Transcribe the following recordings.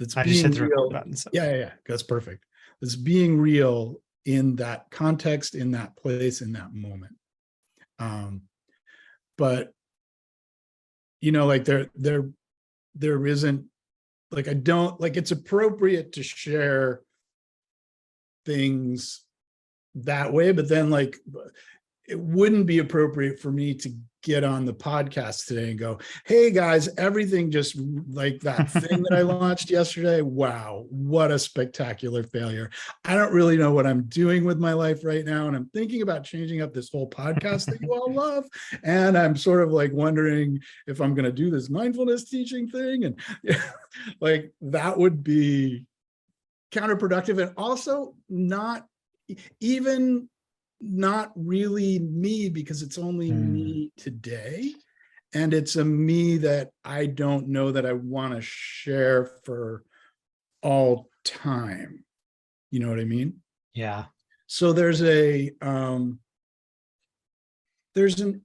that's I just hit being the record real. button. So. Yeah. That's perfect. It's being real in that context, in that place, in that moment. But like there isn't, like, I don't, like, it's appropriate to share things that way, but then, like, it wouldn't be appropriate for me to get on the podcast today and go, hey guys, everything just like that thing that I launched yesterday. Wow, what a spectacular failure. I don't really know what I'm doing with my life right now. And I'm thinking about changing up this whole podcast that you all love. And I'm sort of like wondering if I'm going to do this mindfulness teaching thing. And like, that would be counterproductive, and also not really me, because it's only me today, and it's a me that I don't know that I want to share for all time. You know what I mean? Yeah. So there's an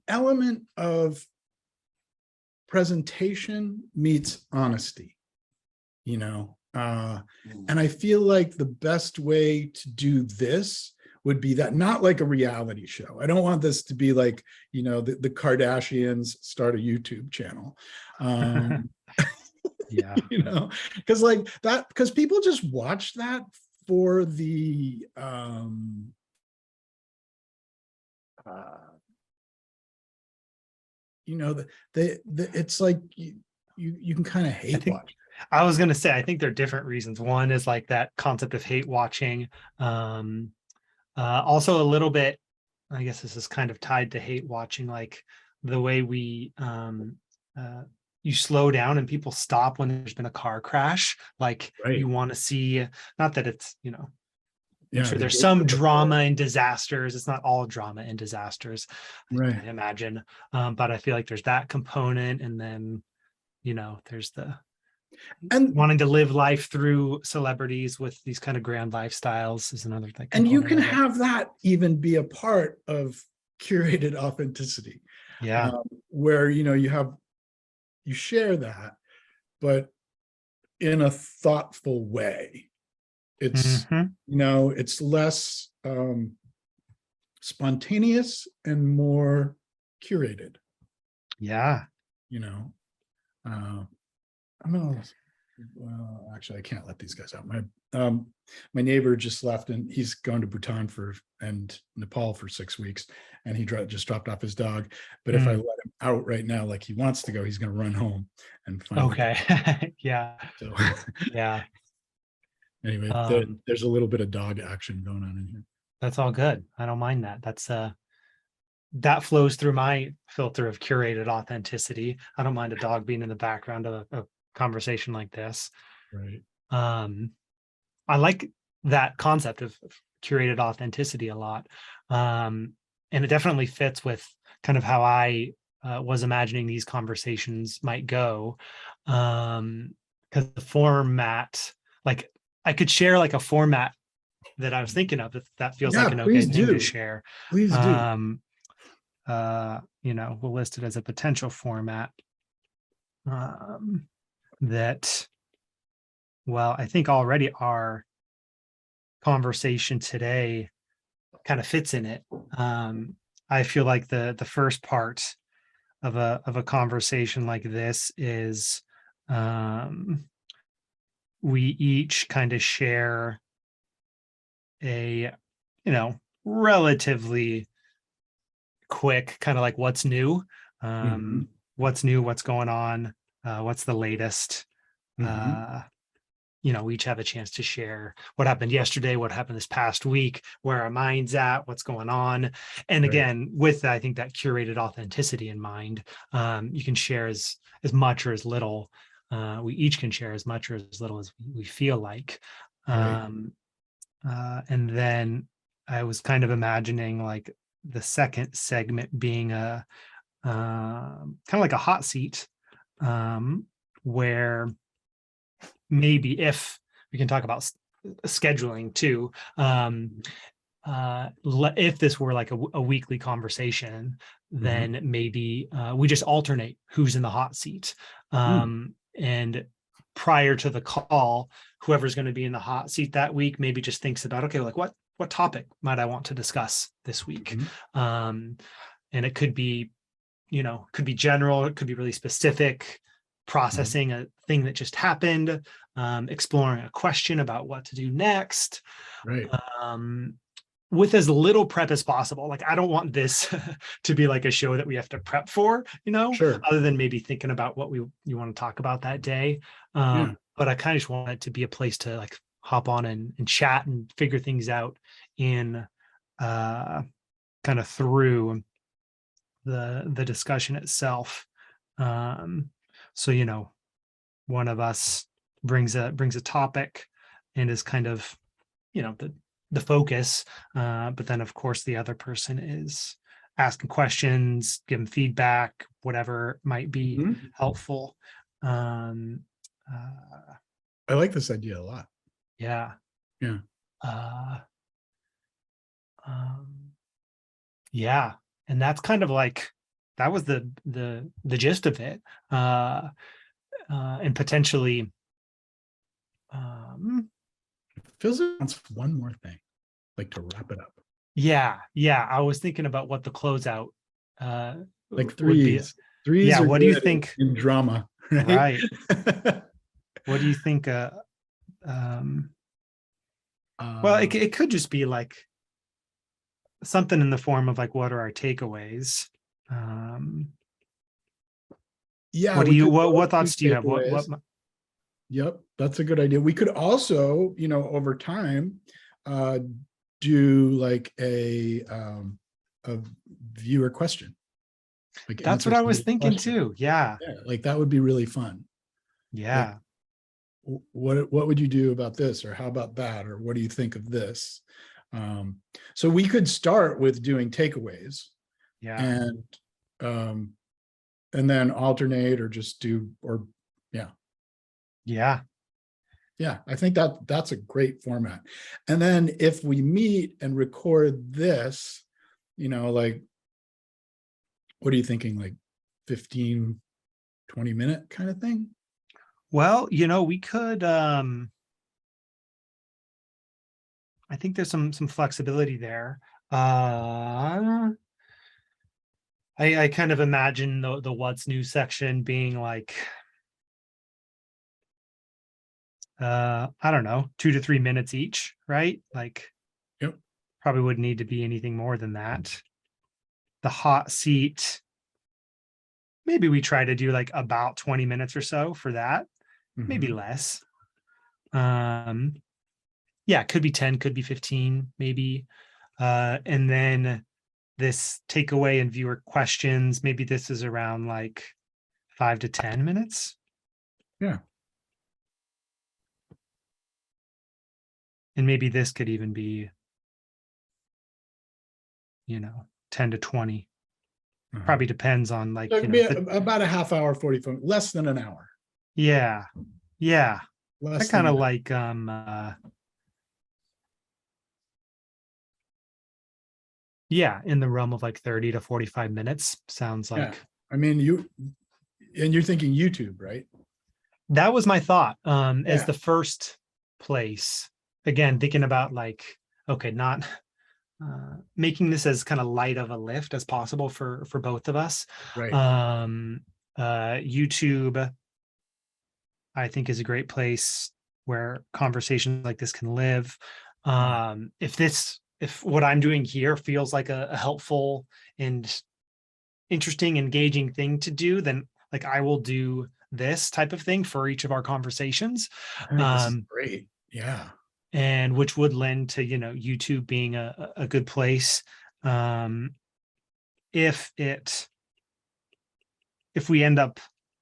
element of presentation meets honesty, and I feel like the best way to do this would be that, not like a reality show. I don't want this to be like, the Kardashians start a YouTube channel. Yeah. because people just watch that for it's like you can kind of hate watch. I was going to say, I think there are different reasons. One is like that concept of hate watching. Also a little bit, I guess this is kind of tied to hate watching, like the way we, you slow down and people stop when there's been a car crash. Like, right. You want to see, not that it's, I'm sure there's the some drama and disasters. It's not all drama and disasters, right. I imagine. But I feel like there's that component. And then, there's and wanting to live life through celebrities with these kind of grand lifestyles is another thing. And you can have that even be a part of curated authenticity. Yeah. Where, you share that, but in a thoughtful way. It's, it's less spontaneous and more curated. Yeah. I'm gonna, well, actually, I can't let these guys out. My neighbor just left, and he's going to Bhutan and Nepal for 6 weeks, and he just dropped off his dog. But if I let him out right now, like he wants to go, he's going to run home and find. Okay. Yeah. So yeah. Anyway, there's a little bit of dog action going on in here. That's all good. I don't mind that. That flows through my filter of curated authenticity. I don't mind a dog being in the background of a conversation like this. Right. I like that concept of curated authenticity a lot. And it definitely fits with kind of how I was imagining these conversations might go. Because the format, like I could share like a format that I was thinking of, that feels like an okay thing to share. Please do. We'll list it as a potential format that, well, I think already our conversation today kind of fits in it. I feel like the first part of a conversation like this is we each kind of share a, relatively quick kind of like what's new, what's going on, what's the latest. We each have a chance to share what happened yesterday, what happened this past week, where our mind's at, what's going on. And again, with, I think, that curated authenticity in mind, you can share as much or as little. We each can share as much or as little as we feel like. And then I was kind of imagining like the second segment being a kind of like a hot seat, where maybe, if we can talk about scheduling too, if this were like a weekly conversation, then maybe we just alternate who's in the hot seat, and prior to the call, whoever's going to be in the hot seat that week maybe just thinks about, okay, like what topic might I want to discuss this week? And it could be, could be general, it could be really specific, processing a thing that just happened, exploring a question about what to do next, Right. with as little prep as possible. Like, I don't want this to be like a show that we have to prep for, Sure. other than maybe thinking about what you want to talk about that day. Yeah. But I kind of just want it to be a place to like hop on and chat and figure things out in kind of through the discussion itself. So, one of us brings a topic and is kind of, the focus. But then of course the other person is asking questions, giving feedback, whatever might be helpful. I like this idea a lot. Yeah. Yeah. Yeah. And that's kind of like, that was the gist of it. And potentially, Feels like it's one more thing, like to wrap it up. Yeah. I was thinking about what the closeout Like would be. threes. Yeah. Are What do you good think? in drama? Right. What do you think? Well, it could just be like something in the form of like, what are our takeaways? Yeah. What thoughts do you have? What? Yep, that's a good idea. We could also, over time, do like a viewer question. Like, that's what I was thinking too. Yeah. Like that would be really fun. Yeah. Like, what would you do about this, or how about that, or what do you think of this? So we could start with doing takeaways. Yeah. And then alternate, or just do, or yeah, I think that's a great format. And then if we meet and record this, like, what are you thinking, like 15, 20-minute kind of thing? Well, we could, I think there's some flexibility there. I kind of imagine the what's new section being like, I don't know, 2 to 3 minutes each, right? Like, Yep. Probably wouldn't need to be anything more than that. The hot seat, maybe we try to do like about 20 minutes or so for that, maybe less. Yeah, it could be 10, could be 15, maybe. And then this takeaway and viewer questions, maybe this is around like 5 to 10 minutes. Yeah. And maybe this could even be, 10 to 20. Probably depends on like, So it'd be about a half hour, 45, less than an hour. Yeah. I kind of like, yeah, in the realm of like 30 to 45 minutes sounds like. Yeah. I mean, you're thinking YouTube, right? That was my thought, as the first place. Again, thinking about like, okay, not making this as kind of light of a lift as possible for both of us. Right. YouTube, I think, is a great place where conversations like this can live. If what I'm doing here feels like a helpful and interesting, engaging thing to do, then like I will do this type of thing for each of our conversations. I think this is great. Yeah. And which would lend to, YouTube being a good place. If we end up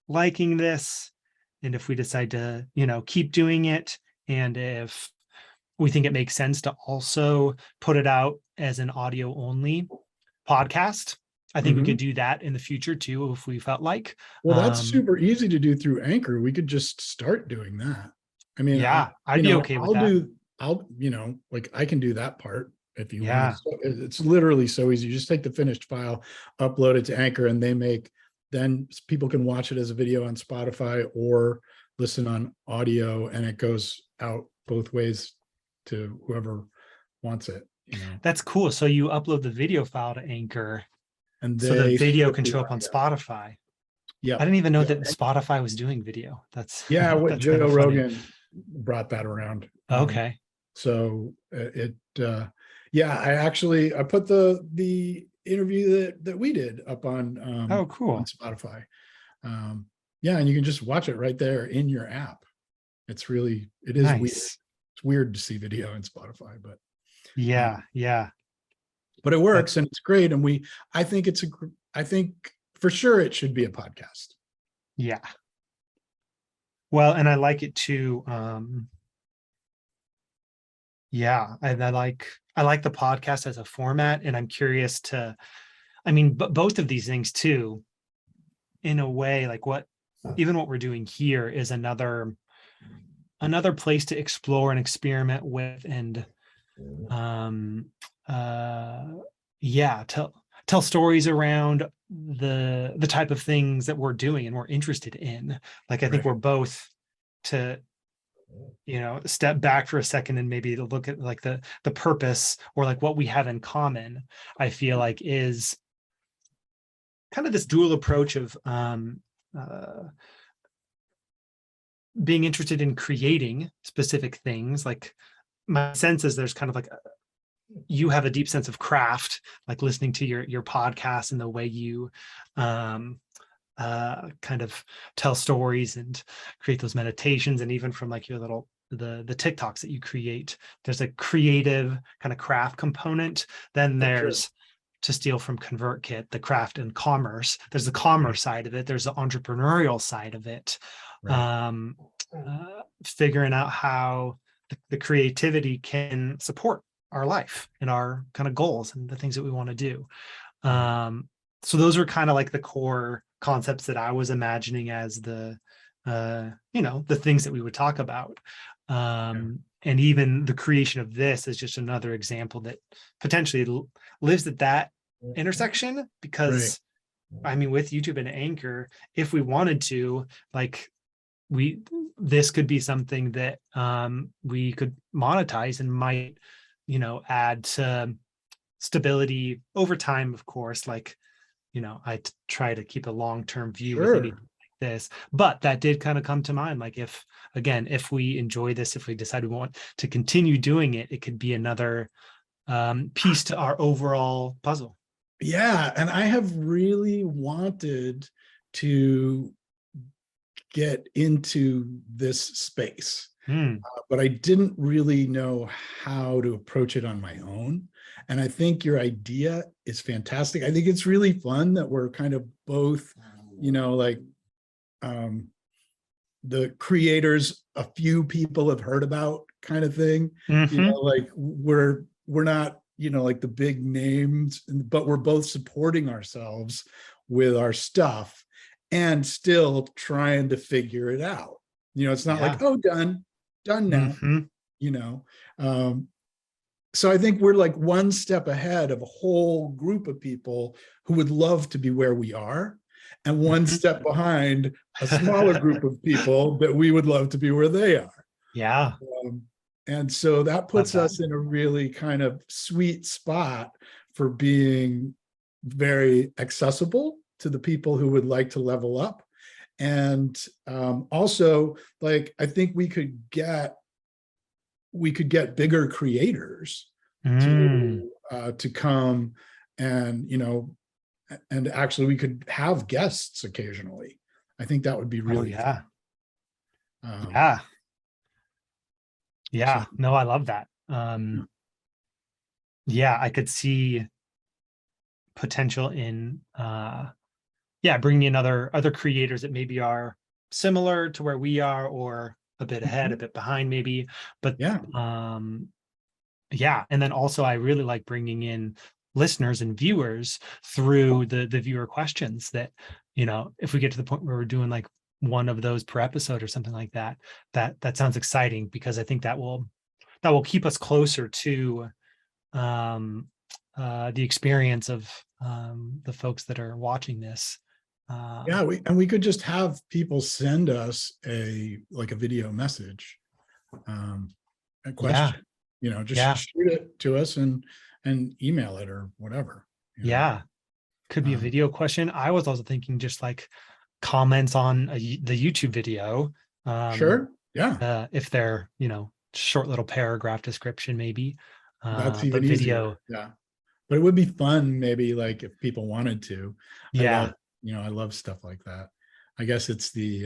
liking this, and if we decide to, keep doing it, and if we think it makes sense to also put it out as an audio only podcast, I think we could do that in the future too, if we felt like. Well, that's super easy to do through Anchor. We could just start doing that. I mean, yeah, I'd be okay with that. Like I can do that part if you want. It's literally so easy. You just take the finished file, upload it to Anchor, and then people can watch it as a video on Spotify or listen on audio, and it goes out both ways to whoever wants it, you know, That's cool. So you upload the video file to Anchor, and so the they video split can the show up on audio. Spotify. Yeah. I didn't even know Yeah. that Spotify was doing video. That's Yeah. What that's kind Joe of funny. Rogan brought that around. Okay. So yeah, I put the interview that we did up Oh, on cool. Spotify. Yeah, and you can just watch it right there in your app. It is weird. Nice. It's weird to see video in Spotify, but Yeah. Yeah. it works and it's great. And I think I think for sure it should be a podcast. Yeah. Well, and I like it too. Yeah, and I like the podcast as a format, and I'm curious to, I mean, both of these things too, in a way, like even what we're doing here is another place to explore and experiment with, and yeah, tell stories around the type of things that we're doing and we're interested in. Like, I think Right. we're both to, step back for a second and maybe to look at like the purpose, or like what we have in common. I feel like is kind of this dual approach of being interested in creating specific things. Like, my sense is there's kind of like you have a deep sense of craft, like listening to your podcast and the way you kind of tell stories and create those meditations, and even from like your little the TikToks that you create, there's a creative kind of craft component. Then there's, to steal from ConvertKit, the craft and commerce. There's the commerce side of it. There's the entrepreneurial side of it. Right. Figuring out how the creativity can support our life and our kind of goals and the things that we want to do. So those are kind of like the core concepts that I was imagining as the things that we would talk about. And even the creation of this is just another example that potentially lives at that intersection, because I mean, with YouTube and Anchor, if we wanted to, like, this could be something that we could monetize and might, add to stability over time, of course. Like, I try to keep a long-term view with anything like this, but that did kind of come to mind. Like, if we enjoy this, if we decide we want to continue doing it, it could be another piece to our overall puzzle. Yeah. And I have really wanted to get into this space, but I didn't really know how to approach it on my own. And I think your idea is fantastic. I think it's really fun that we're kind of both, like the creators a few people have heard about kind of thing. Like we're not, like the big names, but we're both supporting ourselves with our stuff and still trying to figure it out. It's not like, oh, done now. So I think we're like one step ahead of a whole group of people who would love to be where we are, and one step behind a smaller group of people that we would love to be where they are. Yeah. And so that puts us in a really kind of sweet spot for being very accessible to the people who would like to level up. And also, like, I think we could get bigger creators to come, and and actually we could have guests occasionally. I think that would be really fun. Yeah. No, I love that. Yeah, I could see potential in bringing in other creators that maybe are similar to where we are, or a bit ahead, a bit behind maybe. But and then also I really like bringing in listeners and viewers through the viewer questions that, if we get to the point where we're doing like one of those per episode or something like that, that sounds exciting, because I think that will keep us closer to the experience of the folks that are watching this. Yeah, we could just have people send us a video message, a Yeah, question, just yeah, shoot it to us and email it or whatever. yeah. Could be a Um, video question. I was also thinking just like comments on the YouTube video. sure. Yeah, If they're, short little paragraph description, maybe. that's But even video, easier. Yeah. But it would be fun, maybe like if people wanted to. I yeah. love, I love stuff like that. I guess it's the,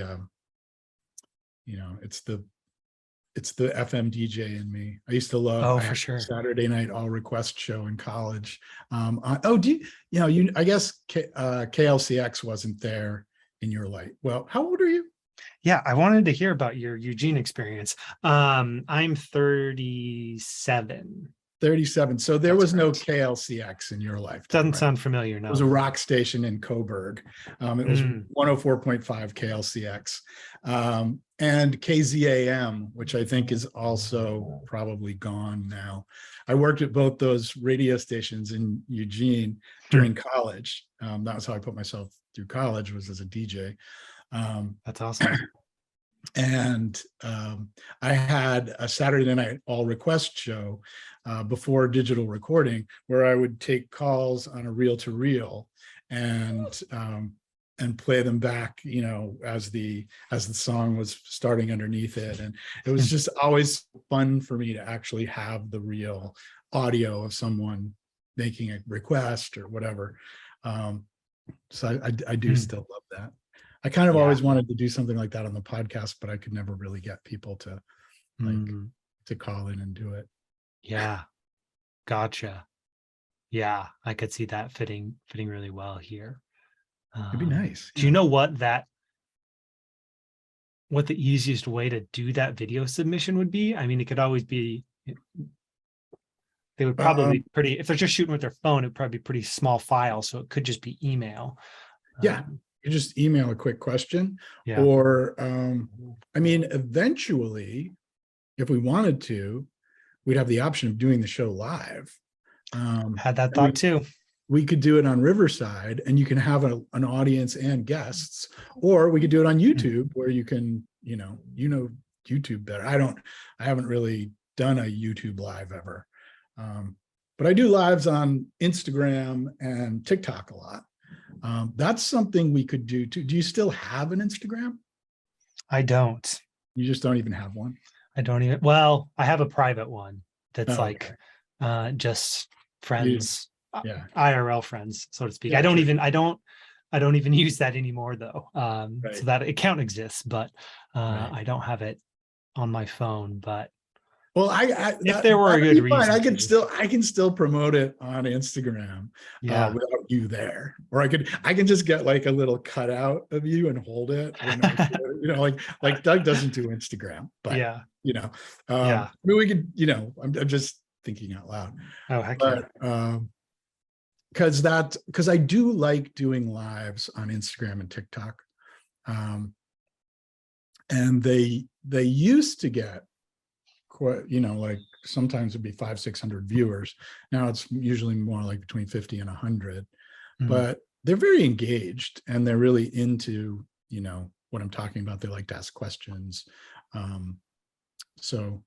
it's the FM DJ in me. I used to love, Oh, I for had a sure. Saturday night all request show in college. Do I guess KLCX wasn't there in your light. Well, how old are you? Yeah, I wanted to hear about your Eugene experience. I'm 37. 37. So there That's was no correct. KLCX in your lifetime, Doesn't right? sound familiar, It was no. a rock station in Coburg. It was 104.5 KLCX, and KZAM, which I think is also probably gone now. I worked at both those radio stations in Eugene during college. That was how I put myself through college, was as a DJ. That's awesome. And I had a Saturday night all request show before digital recording, where I would take calls on a reel to reel and play them back, as the song was starting underneath it. And it was just always fun for me to actually have the real audio of someone making a request or whatever. So I do still love that. I kind of Yeah. always wanted to do something like that on the podcast, but I could never really get people to to call in and do it. Yeah. Gotcha. Yeah, I could see that fitting really well here. It'd be nice. Do you know what the easiest way to do that video submission would be? I mean, it could always be, they would probably if they're just shooting with their phone, it'd probably be pretty small file. So it could just be email. Yeah. You just email a quick question, Yeah. or I mean, eventually, if we wanted to, we'd have the option of doing the show live. Had that thought too. We could do it on Riverside, and you can have an audience and guests, or we could do it on YouTube, where you can, YouTube better. I haven't really done a YouTube live ever, but I do lives on Instagram and TikTok a lot. That's something we could do too. Do you still have an Instagram? I don't. You just don't even have one? I don't even, well, I have a private one that's okay. Just friends, Yeah. IRL friends, so to speak. Yeah, I don't even use that anymore though. Right. So that account exists, but Right. I don't have it on my phone. But well, if there were a good reason, I can still promote it on Instagram without you there. Or I can just get like a little cutout of you and hold it. Like Doug doesn't do Instagram, but yeah. I mean, we could, I'm just thinking out loud. Oh, heck but, yeah. because I do like doing lives on Instagram and TikTok. And they used to get quite, like sometimes it'd be 500-600 viewers. Now it's usually more like between 50 and 100, but they're very engaged and they're really into, what I'm talking about. They like to ask questions. So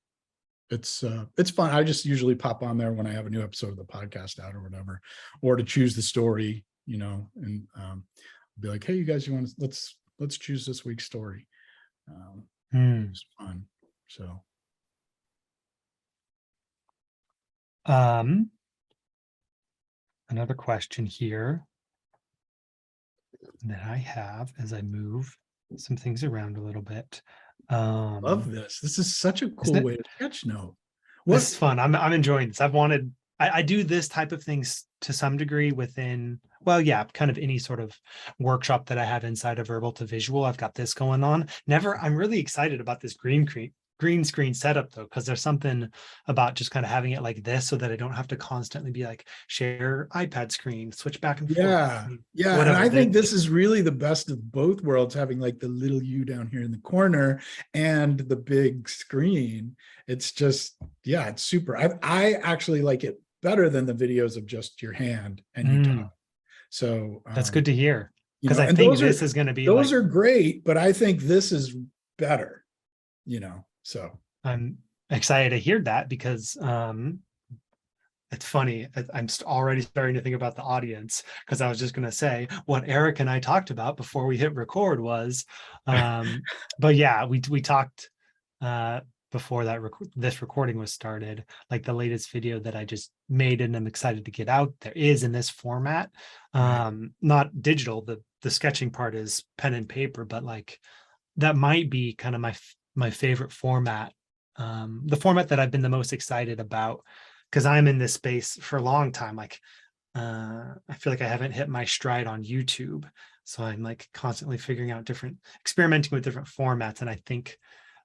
it's fun. I just usually pop on there when I have a new episode of the podcast out or whatever, or to choose the story, and be like, hey, you guys, let's choose this week's story. It's fun. So another question here that I have as I move some things around a little bit. Love this. This is such a cool way to sketch note. This is fun. I'm enjoying this. I do this type of things to some degree within, kind of any sort of workshop that I have inside of Verbal to Visual. I've got this going on. I'm really excited about this green screen setup though, because there's something about just kind of having it like this so that I don't have to constantly be like share iPad screen, switch back and forth. Yeah. And I think this is really the best of both worlds, having like the little you down here in the corner and the big screen. It's just, it's super. I actually like it better than the videos of just your hand and you talk. So that's good to hear. You because know, I and think this is going to be like, those are great, but I think this is better, you know, so. I'm excited to hear that because it's funny. I'm already starting to think about the audience because I was just going to say what Eric and I talked about before we hit record was, but yeah, we talked before that this recording was started, like the latest video that I just made and I'm excited to get out there is in this format, not digital. The sketching part is pen and paper, but like that might be kind of my favorite format, the format that I've been the most excited about because I'm in this space for a long time. Like, I feel like I haven't hit my stride on YouTube. So I'm like constantly figuring out experimenting with different formats. And I think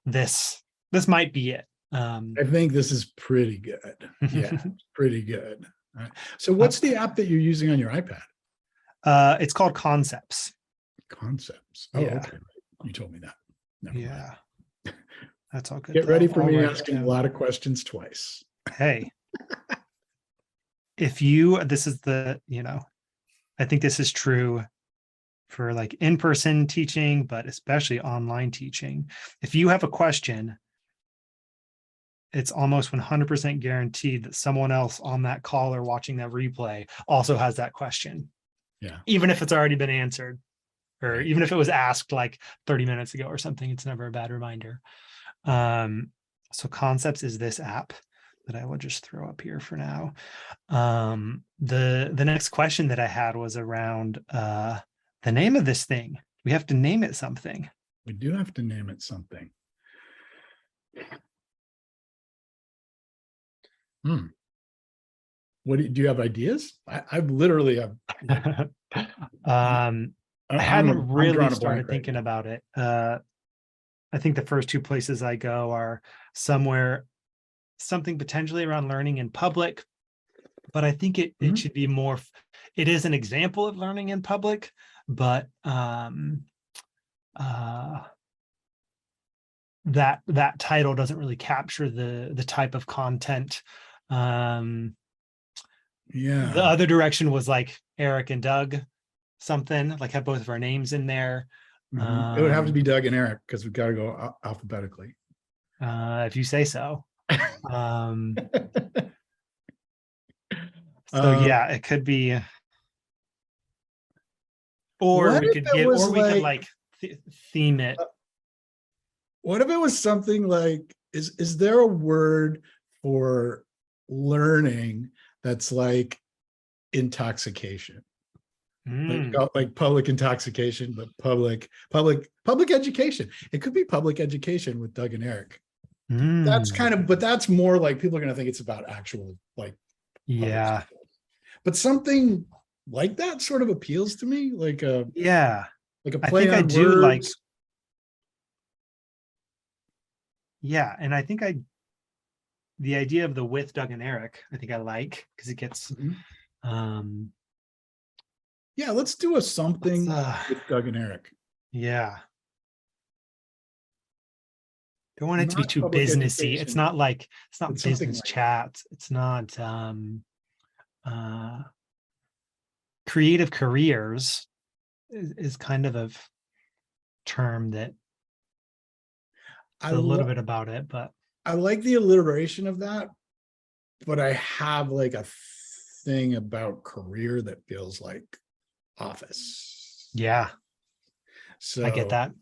this might be it. I think this is pretty good. Yeah, pretty good. All right. So what's the app that you're using on your iPad? It's called Concepts. Concepts. Oh, Yeah. okay. You told me that. Never mind. That's all good. Get ready for I'll me write it asking a down. lot of questions twice. Hey, this is the, I think this is true for like in-person teaching, but especially online teaching. If you have a question, it's almost 100% guaranteed that someone else on that call or watching that replay also has that question. Yeah. Even if it's already been answered, or even if it was asked like 30 minutes ago or something, it's never a bad reminder. So Concepts is this app that I will just throw up here for now. The next question that I had was around the name of this thing. We have to name it something. We do have to name it something. What do you have ideas? I've literally I hadn't really started thinking about it. I think the first two places I go are something potentially around learning in public, but I think it should be more, it is an example of learning in public, but that title doesn't really capture the type of content. The other direction was like Eric and Doug, something like have both of our names in there. It would have to be Doug and Eric because we've got to go alphabetically. If you say so. So yeah, it could be, or we could theme it. What if it was something like, is there a word for learning that's like intoxication? Like public intoxication, but public education. It could be public education with Doug and Eric. That's kind of, but that's more like people are going to think it's about actual like, yeah. But something like that sort of appeals to me, like a play on words. Like, yeah, and I think the idea of the with Doug and Eric, I think I like because it gets yeah, let's do something with Doug and Eric. Yeah. Don't want it to be too businessy. Education. It's not business chat. It's not creative careers is kind of a term that a little bit about it, but I like the alliteration of that, but I have like a thing about career that feels like office. Yeah. So I get that.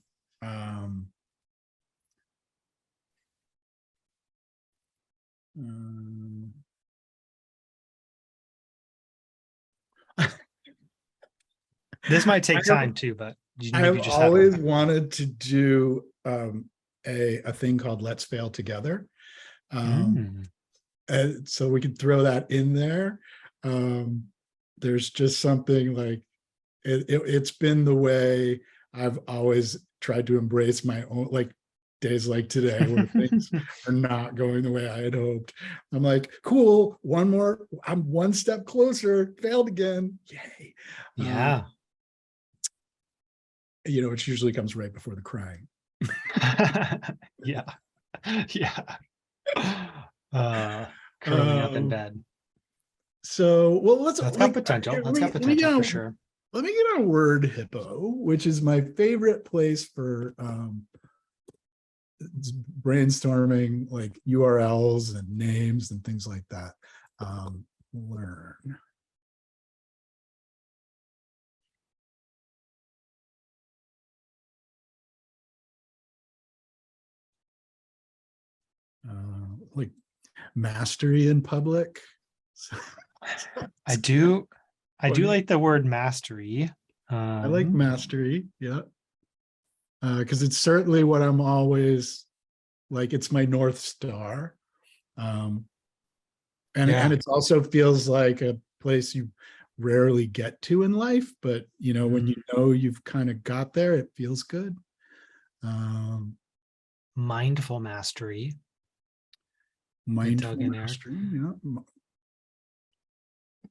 This might take time too, but I've always wanted to do a thing called Let's Fail Together. So we could throw that in there. There's just something like it's been the way I've always tried to embrace my own, like days like today where things are not going the way I had hoped. I'm like, cool, one more, I'm one step closer, failed again, yay. Yeah. It usually comes right before the crying. Yeah. Curling up in bed. So, well, that's got potential. That's got potential for sure. let me get on Word Hippo, which is my favorite place for brainstorming like URLs and names and things like that. Learn. Like mastery in public. I do like the word mastery. I like mastery, yeah. Because it's certainly what I'm always like, it's my North Star. And it also feels like a place you rarely get to in life, but you know, when you know you've kind of got there, it feels good. Mindful mastery. Mindful mastery, yeah.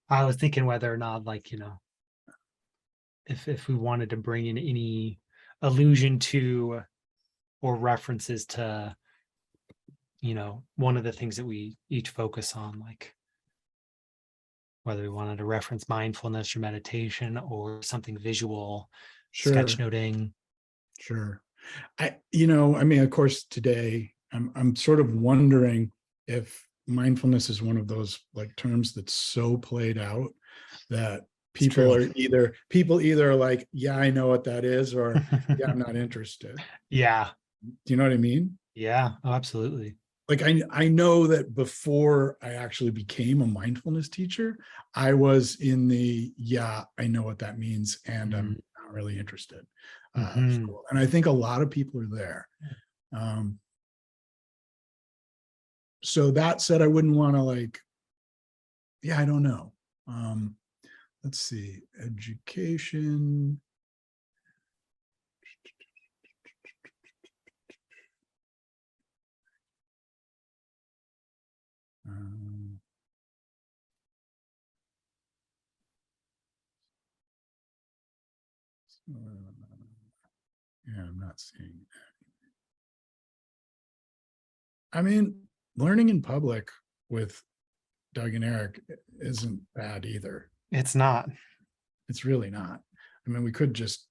I was thinking whether or not, like, you know, if we wanted to bring in any allusion to or references to, you know, one of the things that we each focus on, like whether we wanted to reference mindfulness or meditation or something visual, sketchnoting. Sure. I mean, of course, today I'm sort of wondering if mindfulness is one of those like terms that's so played out that people either are like, yeah, I know what that is, or yeah, I'm not interested. Yeah. Do you know what I mean? Yeah. Oh, absolutely. Like I know that before I actually became a mindfulness teacher, I was in the, yeah, I know what that means, and I'm not really interested. School. And I think a lot of people are there. So that said, I wouldn't want to like, yeah, I don't know. Let's see, education. Yeah, I'm not seeing that. I mean, learning in public with Doug and Eric isn't bad either. It's not. It's really not. I mean, we could just,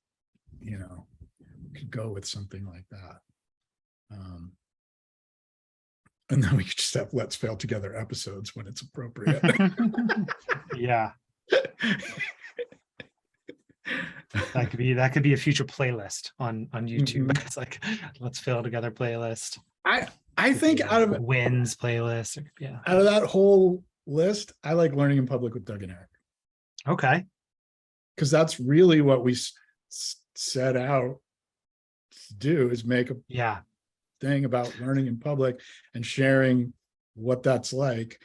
you know, could go with something like that. And then we could just have Let's Fail Together episodes when it's appropriate. Yeah. That could be a future playlist on YouTube. It's like Let's Fail Together playlist. I think out of wins playlist. Yeah. Out of that whole list, I like Learning in Public with Doug and Eric. Okay. Because that's really what we set out to do, is make a thing about learning in public and sharing what that's like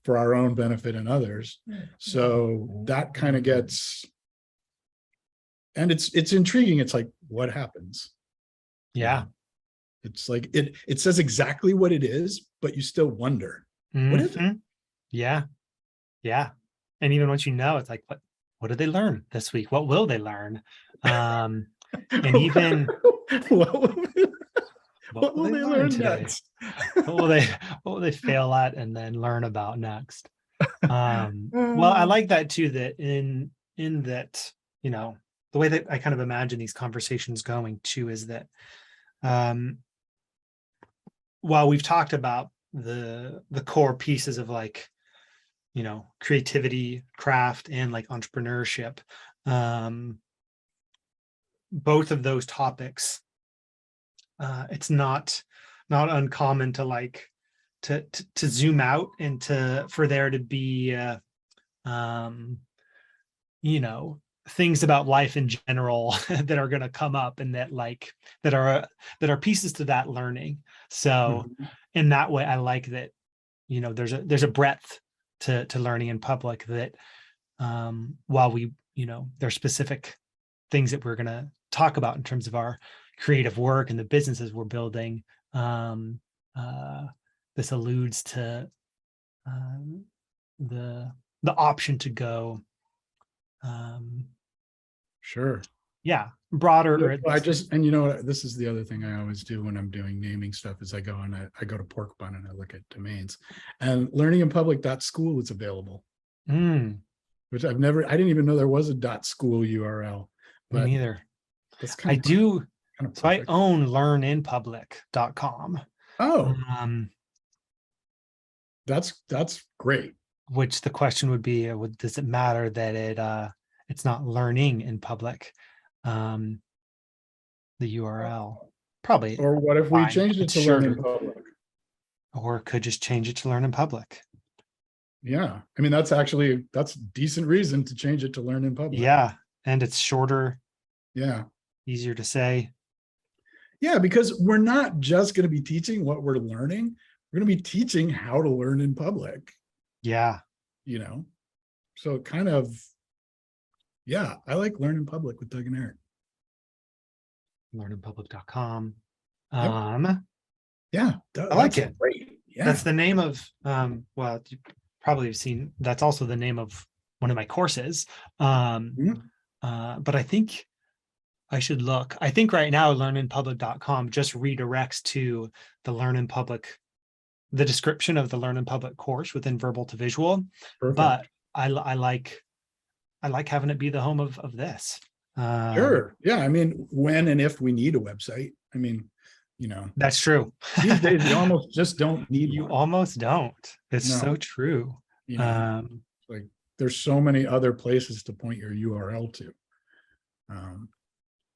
for our own benefit and others. So that kind of gets, and it's intriguing. It's like, what happens? Yeah. It's like it says exactly what it is, but you still wonder, what is it? Yeah. Yeah. And even once you know, it's like, what did they learn this week? What will they learn? And even what will they learn today? next? what will they fail at and then learn about next? Well, I like that too, that in that, you know, the way that I kind of imagine these conversations going too is that while we've talked about the core pieces of like, you know, creativity, craft, and like entrepreneurship, both of those topics, it's not uncommon to like to zoom out and for there to be you know, things about life in general that are going to come up and that like that are pieces to that learning. So in that way, I like that, you know, there's a breadth to learning in public that while we, you know, there's specific things that we're going to talk about in terms of our creative work and the businesses we're building, this alludes to the option to go sure, yeah, broader. I just, and you know, this is the other thing I always do when I'm doing naming stuff is I go and I go to Pork Bun and I look at domains, and Learning in Public.school is available. which I didn't even know there was a .school URL, Me but neither. that's I do. kind of So I perfect. own learninpublic.com, Oh, um, that's great. which the question would be, does it matter that it's not learning in public? The URL probably Or what if we fine. changed it It's to learn in shorter, public? or could just change it to learn in public. Yeah. I mean, that's decent reason to change it to learn in public. Yeah, and it's shorter, Yeah. easier to say. Yeah, because we're not just going to be teaching what we're learning. We're going to be teaching how to learn in public, Yeah, So kind of, yeah, I like learn in public with Doug and Eric. learninpublic.com. Yep. Yeah, I like it. Great. Yeah. That's the name of well, you probably have seen, that's also the name of one of my courses. Mhm. But I think I should look. I think right now learninpublic.com just redirects to the Learn in Public, the description of the Learn in Public course within Verbal to Visual. Perfect. But I like having it be the home of this. Sure. Yeah. I mean, when and if we need a website, I mean, That's true. these days you almost just don't need You one. almost don't. It's No. so true. Like there's so many other places to point your URL to.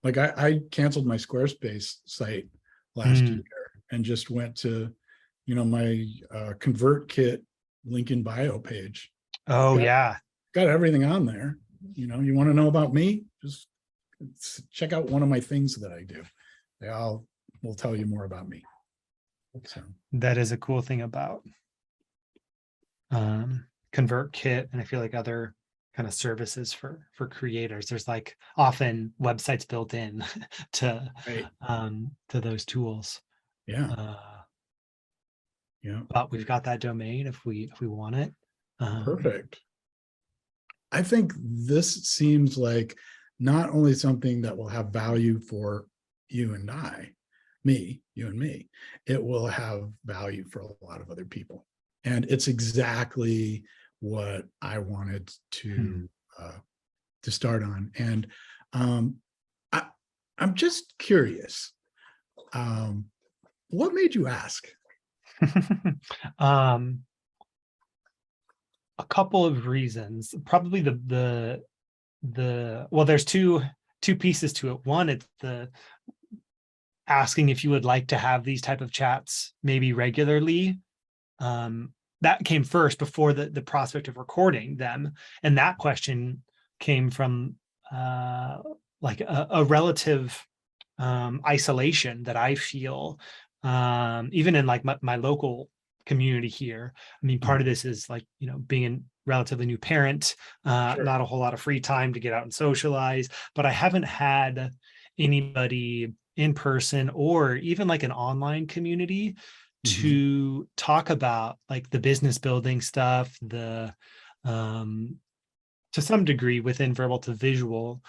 Like I canceled my Squarespace site last year and just went to, my ConvertKit link in bio page. Oh, yeah. Got everything on there. You want to know about me? Just check out one of my things that I do. Will tell you more about me. So That is a cool thing about ConvertKit, and I feel like other kind of services for creators. There's like often websites built in to those tools. Yeah. But we've got that domain if we want it. Perfect. I think this seems like not only something that will have value for you and you and me, it will have value for a lot of other people. And it's exactly what I wanted to start on. And I'm just curious, what made you ask? A couple of reasons. Probably the well, there's two pieces to it. One, it's the asking if you would like to have these type of chats maybe regularly. That came first before the prospect of recording them. And that question came from like a relative isolation that I feel, even in like my local community here. I mean, part of this is like, being a relatively new parent, Sure. Not a whole lot of free time to get out and socialize, but I haven't had anybody in person or even like an online community to talk about like the business building stuff, to some degree within Verbal to Visual,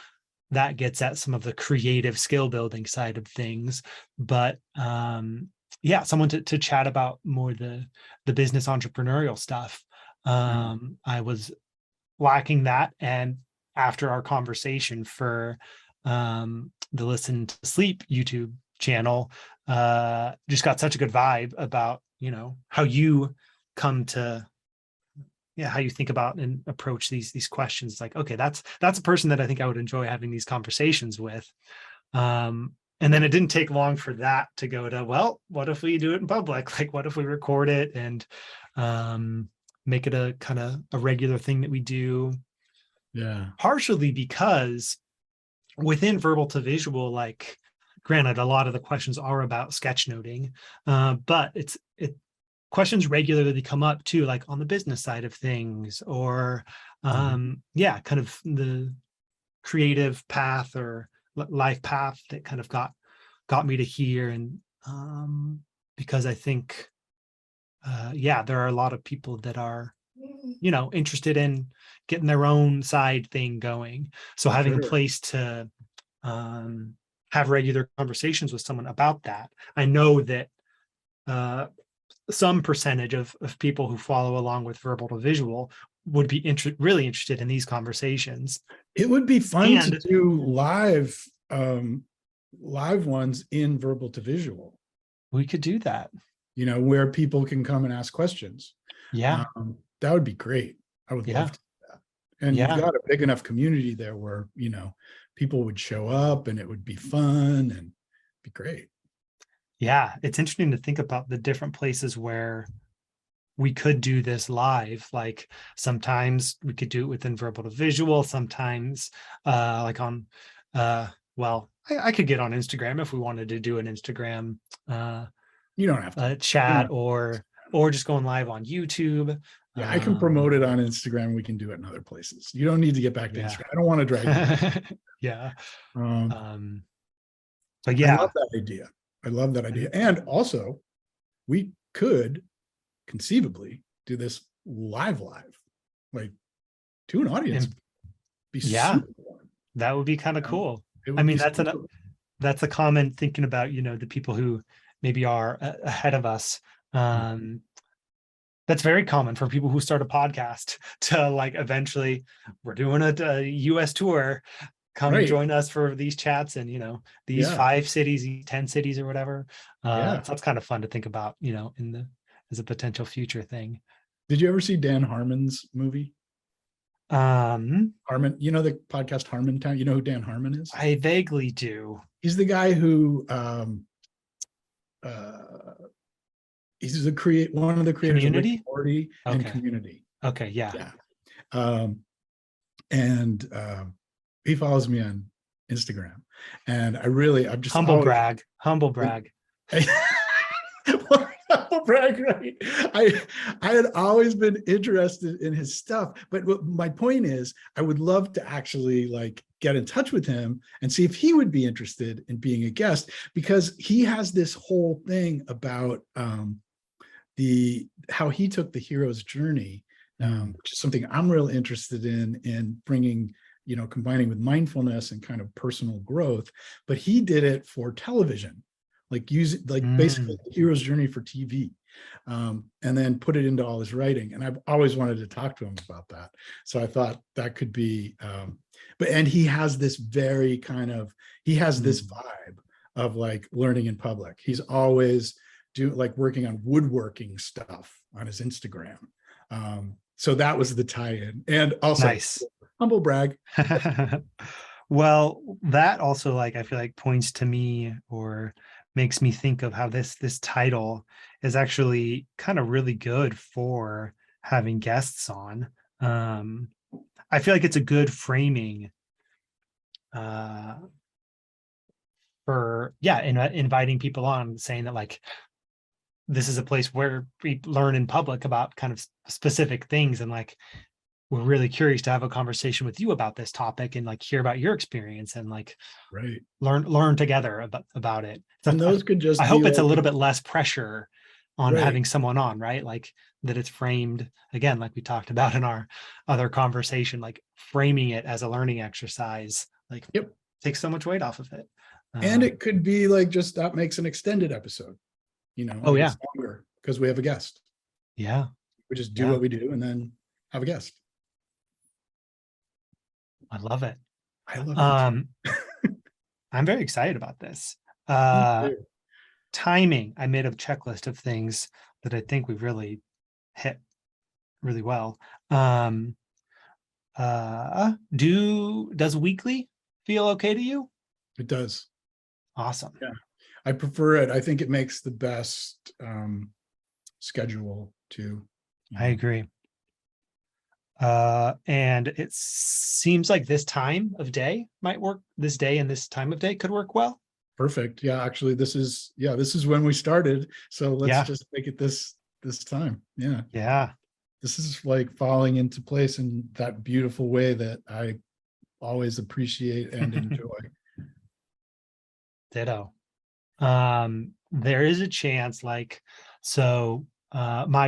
that gets at some of the creative skill building side of things. But yeah, someone to chat about more the business entrepreneurial stuff. I was lacking that. And after our conversation for the Listen to Sleep YouTube channel, just got such a good vibe about, how you come to, how you think about and approach these questions. Like, okay, that's a person that I think I would enjoy having these conversations with. And then it didn't take long for that to go to, well, what if we do it in public? Like, what if we record it and make it a kind of a regular thing that we do? Yeah. Partially because within Verbal to Visual, like, granted, a lot of the questions are about sketchnoting, but questions regularly come up too, like on the business side of things, or kind of the creative path or life path that kind of got me to here. And because I think there are a lot of people that are interested in getting their own side thing going, so having a place to have regular conversations with someone about that. I know that some percentage of people who follow along with Verbal to Visual would be really interested in these conversations. It would be fun to And do live ones in verbal to visual, we could do that. where people can come and ask questions. Yeah. That would be great. I would Yeah. love to do that. And Yeah. you've got a big enough community there where, people would show up and it would be fun and be great. Yeah. It's interesting to think about the different places where we could do this live. Like sometimes we could do it within verbal to visual, sometimes like on well, I could get on Instagram if we wanted to do an Instagram You don't have to. chat, or just going live on YouTube. Yeah, I can promote it on Instagram. We can do it in other places. You don't need to get back to Yeah. Instagram. I don't want to drag you. Yeah. Um, But I yeah, love that idea. I love that idea. And also, we could conceivably do this live, like to an audience. And- Be yeah. super fun. that would be kind of Yeah. cool. It would I mean, be that's super- that's a common thinking about, the people who maybe are ahead of us. That's very common for people who start a podcast to like eventually we're doing a US tour. Come Right. join us for these chats and these Yeah. 5 cities, 10 cities or whatever. Yeah. So that's kind of fun to think about, as a potential future thing. Did you ever see Dan Harmon's movie? Um, Harmon, the podcast Harmontown? You know who Dan Harmon is? I vaguely do. He's the guy who he's one of the creators of Rick Community? and Morty and Okay. Community. Okay, yeah. Yeah. And he follows me on Instagram. And I'm just Humble always- brag. Humble brag. Humble brag, right? I had always been interested in his stuff, but my point is, I would love to actually like get in touch with him and see if he would be interested in being a guest, because he has this whole thing about how he took the hero's journey, which is something I'm real interested in bringing, combining with mindfulness and kind of personal growth. But he did it for television, like basically the hero's journey for TV, and then put it into all his writing. And I've always wanted to talk to him about that. So I thought that could be, and he has this very this vibe of like learning in public. He's always working on woodworking stuff on his Instagram. So that was the tie-in. And also Nice. humble brag. Well, that also I feel like points to me or makes me think of how this title is actually kind of really good for having guests on. I feel like it's a good framing for inviting people on, saying that this is a place where we learn in public about kind of specific things, and we're really curious to have a conversation with you about this topic and hear about your experience and Right. learn together about it. So And those could just I hope be it's a little bit less pressure on Right. having someone on, right? That it's framed again, like we talked about in our other conversation, framing it as a learning exercise, Yep. takes so much weight off of it. And it could be just that makes an extended episode, Oh, yeah. it's longer because we have a guest. Yeah, We just do Yeah. what we do and then have a guest. I love it. I love it. I'm very excited about this. Me too. Timing, I made a checklist of things that I think we've really hit really well. Does weekly feel okay to you? It does. Awesome. Yeah. I prefer it. I think it makes the best schedule too. I agree. And it seems like this time of day might work. This day and this time of day could work well. Perfect. Yeah, actually, this is when we started. So let's Yeah. just make it this time. Yeah. Yeah. This is falling into place in that beautiful way that I always appreciate and enjoy. Ditto. There is a chance my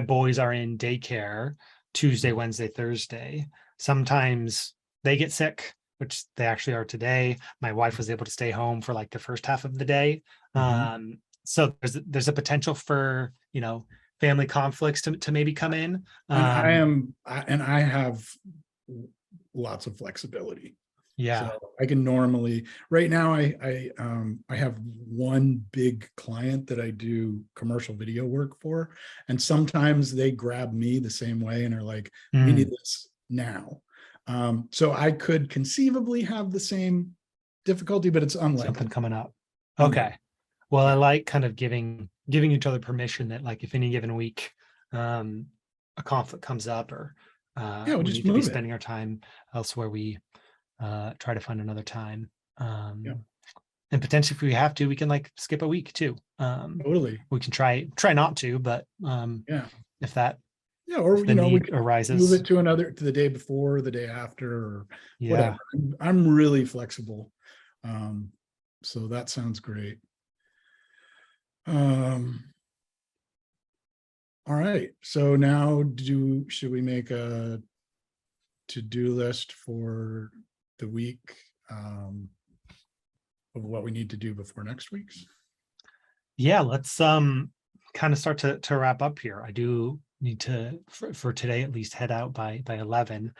boys are in daycare Tuesday, Wednesday, Thursday. Sometimes they get sick, which they actually are today. My wife was able to stay home for the first half of the day. Mhm. So there's a potential for, family conflicts to maybe come in. And I have lots of flexibility. Yeah. So I can normally, right now, I have one big client that I do commercial video work for, and sometimes they grab me the same way and are like, "We need this now." So I could conceivably have the same difficulty, but it's unlikely. Something coming up. Okay. Well, I like kind of giving each other permission that, like, if any given week a conflict comes up, or we'll we just need to be move it. spending our time elsewhere, we try to find another time. And potentially, if we have to, we can like skip a week too. Totally. We can try not to, but if that or the we need can arises, move it to the day before, or the day after, or whatever. I'm really flexible. So that sounds great. All right. So now should we make a to-do list for the week of what we need to do before next week's? Yeah, let's kind of start to wrap up here. I do need to for today at least head out by 11.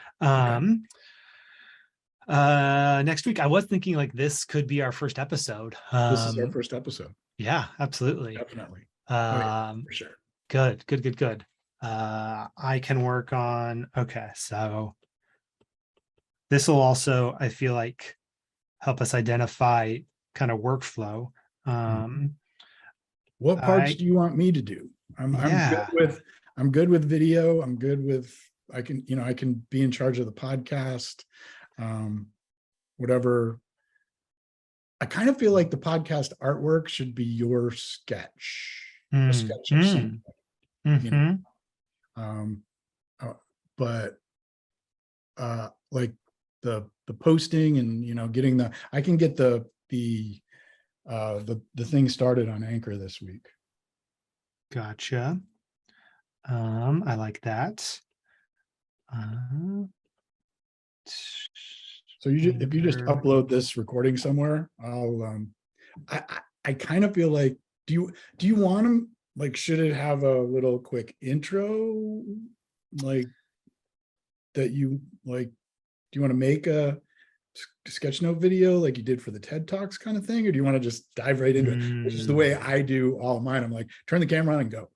Next week I was thinking like this could be our first episode. This is our first episode. Yeah, absolutely. Definitely. For sure. Good. I can work on, okay, so this will also, I feel like, help us identify kind of workflow. What parts do you want me to do? I'm good with video. I'm good with, I can be in charge of the podcast. Whatever. I kind of feel like the podcast artwork should be your sketch. A sketch of something. But like the posting and getting I can get the thing started on Anchor this week. Gotcha. I like that. So if you just upload this recording somewhere, I'll I kind of feel like, do you want them, like, should it have a little quick intro, like, that you like, do you want to make a sketch note video like you did for the TED Talks kind of thing, or do you want to just dive right into it, which is the way I do all of mine? I'm like, turn the camera on and go.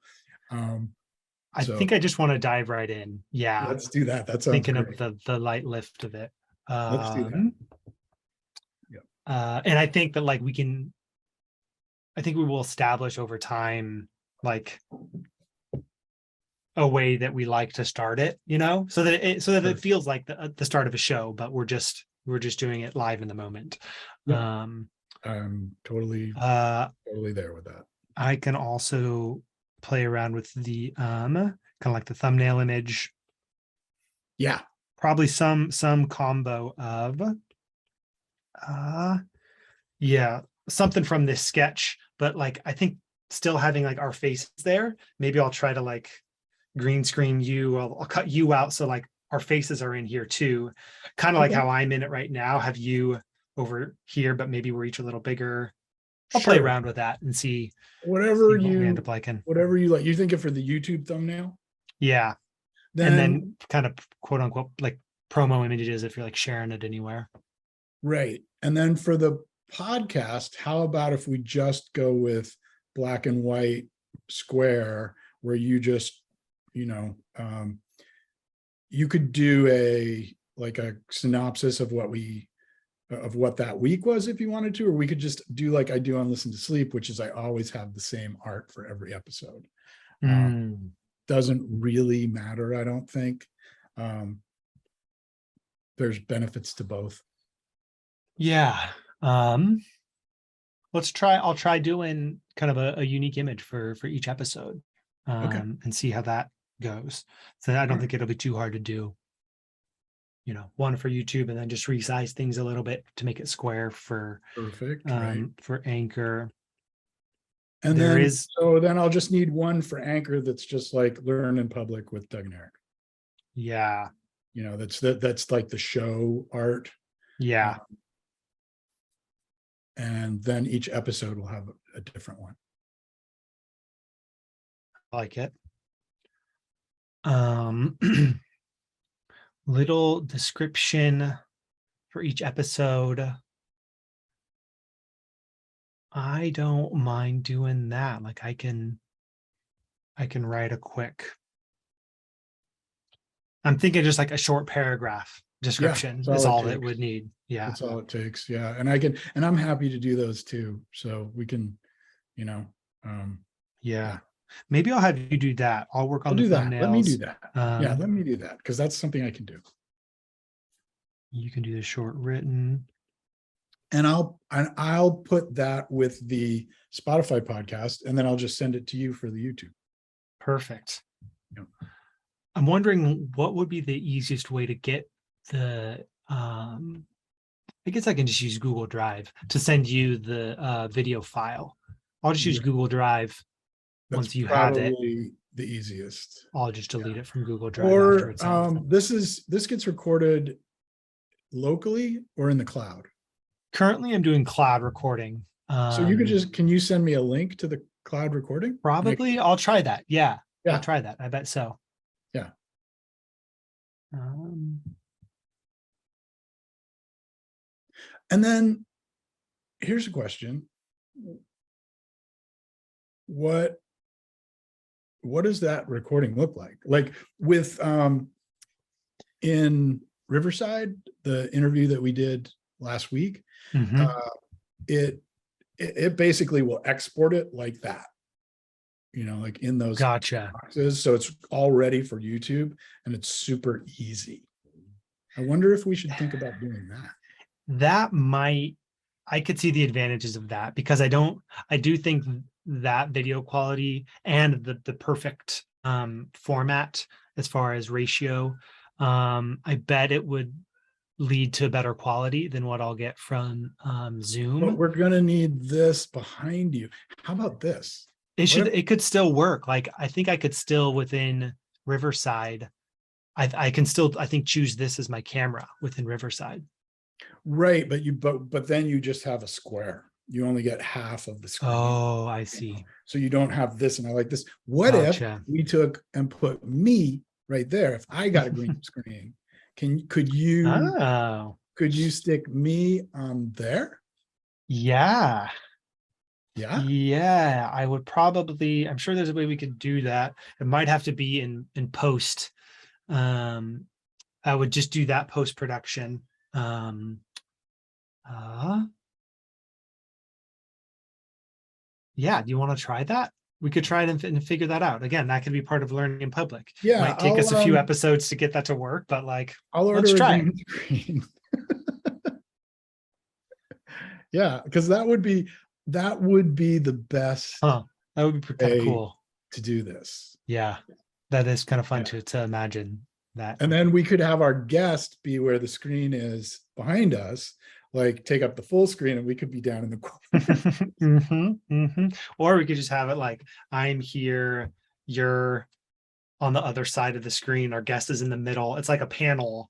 I think I just want to dive right in. Yeah, let's do that. That sounds thinking great. of the light lift of it. Let's do that. And I think that, like, I think we will establish over time, like, a way that we like to start it, so that it feels like the start of a show, but we're just doing it live in the moment. I'm totally there with that. I can also play around with the kind of like the thumbnail image. Yeah, probably some combo of something from this sketch, but like, I think still having like our faces there. Maybe I'll try to like green screen you. I'll cut you out so like our faces are in here too, kind of like how I'm in it right now. Have you over here, but maybe we're each a little bigger. I'll play around with that and see whatever we you end up liking. Whatever you like. You think it for the YouTube thumbnail? Yeah. And then kind of quote unquote like promo images if you're like sharing it anywhere. Right. And then for the podcast, how about if we just go with black and white square, where you just, you could do a synopsis of what that week was if you wanted to, or we could just do like I do on Listen to Sleep, which is I always have the same art for every episode. Doesn't really matter, I don't think. There's benefits to both. Yeah. I'll try doing kind of a unique image for each episode, and see how that goes. So I don't think it'll be too hard to do, one for YouTube, and then just resize things a little bit to make it square for for Anchor. And then I'll just need one for Anchor that's just like Learn in Public with Doug and Eric. Yeah. That's like the show art. Yeah. And then each episode will have a different one. I like it. Little description for each episode. I don't mind doing that. Like I can write a quick. I'm thinking just like a short paragraph description that's is all it all it takes. would need. Yeah. That's all it takes. Yeah. And I'm happy to do those too. So we can, you know, Yeah. yeah. Maybe I'll have you do that. I'll work on I'll the do that. Let me do thumbnails. that. Yeah, let me do that because that's something I can do. You can do the short written. And I'll put that with the Spotify podcast, and then I'll just send it to you for the YouTube. Perfect. Yep. I'm wondering what would be the easiest way to get the I guess I can just use Google Drive to send you the video file. I'll just use Yeah. Google Drive. That's Once you have it, probably the easiest. I'll just delete it from Google Drive Or after it's out. this gets recorded locally or in the cloud. Currently, I'm doing cloud recording. So you could can you send me a link to the cloud recording? Probably, I'll try that. Yeah, Yeah. I'll try that. I bet so. Yeah. And then here's a question. What does that recording look like? Like with in Riverside, the interview that we did last week, it basically will export it like that, you know, like in those Gotcha. boxes. So it's all ready for YouTube and it's super easy. I wonder if we should think about doing that. That might, I could see the advantages of that because I do think that video quality and the perfect format as far as ratio, I bet it would lead to better quality than what I'll get from Zoom. But we're gonna need this behind you. How about this? It could still work. Like I think I could still within Riverside, I can still, I think, choose this as my camera within Riverside. Right, but then you just have a square. You only get half of the screen. Oh, I see. So you don't have this, and I like this. What if we took and put me right there? If I got a green screen, could you stick me on there? Yeah. Yeah. Yeah, I would probably, I'm sure there's a way we could do that. It might have to be in post. I would just do that post-production. Yeah, do you want to try that? We could try it and figure that out. Again, that could be part of learning in public. Yeah, might take us a few episodes to get that to work, but like, I'll order let's try a green screen. Yeah, because that would be the best. That would be kind of cool to do this. Yeah, that is kind of fun to imagine that. And then we could have our guest be where the screen is behind us, like take up the full screen, and we could be down in the corner. Or we could just have it like, I'm here, you're on the other side of the screen, our guest is in the middle. It's like a panel.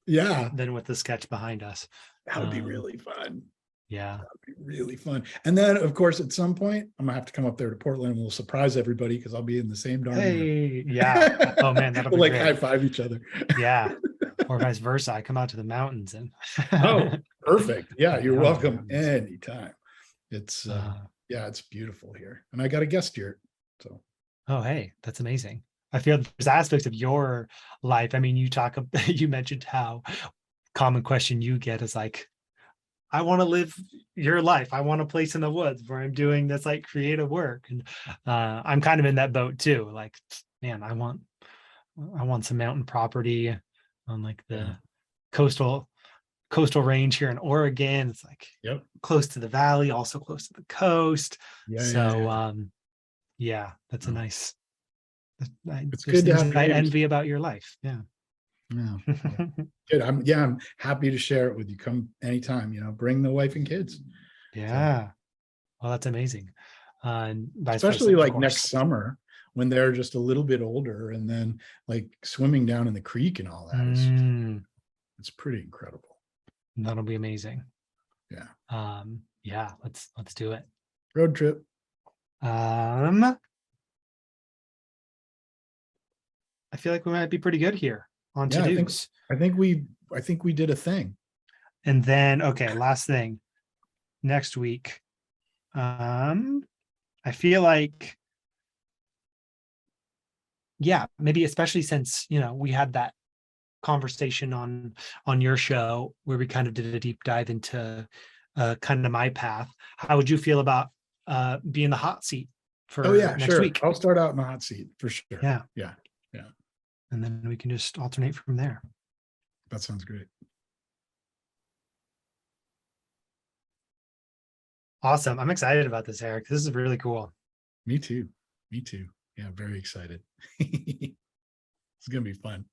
Yeah. Then with the sketch behind us. That would be really fun. Yeah. That'd be really fun. And then of course, at some point, I'm gonna have to come up there to Portland and we'll surprise everybody because I'll be in the same darn room. Yeah. Oh man, that'll be like great. high five each other. Yeah. Or vice versa. I come out to the mountains and oh, perfect. Yeah, you're welcome anytime. It's yeah, it's beautiful here. And I got a guest here. So oh hey, that's amazing. I feel there's aspects of your life. I mean, you mentioned how common question you get is like, I want to live your life. I want a place in the woods where I'm doing this like creative work. And I'm kind of in that boat too. Like, man, I want some mountain property on like the coastal range here in Oregon. It's like close to the valley, also close to the coast. Yeah, that's a nice. It's good to have. I envy about your life. Yeah. Yeah. Good. I'm happy to share it with you. Come anytime, bring the wife and kids. Yeah. So, well, that's amazing. Especially like next summer when they're just a little bit older and then like swimming down in the creek and all that. It's pretty incredible. That'll be amazing. Yeah. Yeah, let's do it. Road trip. I I feel like we might be pretty good here on Yeah, to-dos. I think we did a thing. And then, okay, last thing, next week. I feel like, yeah, maybe especially since, we had that conversation on your show where we kind of did a deep dive into kind of my path. How would you feel about being the hot seat for Oh yeah, next sure. week? I'll start out in the hot seat for sure. Yeah. Yeah. And then we can just alternate from there. That sounds great. Awesome. I'm excited about this, Eric. This is really cool. Me too. Me too. Yeah, very excited. It's gonna be fun.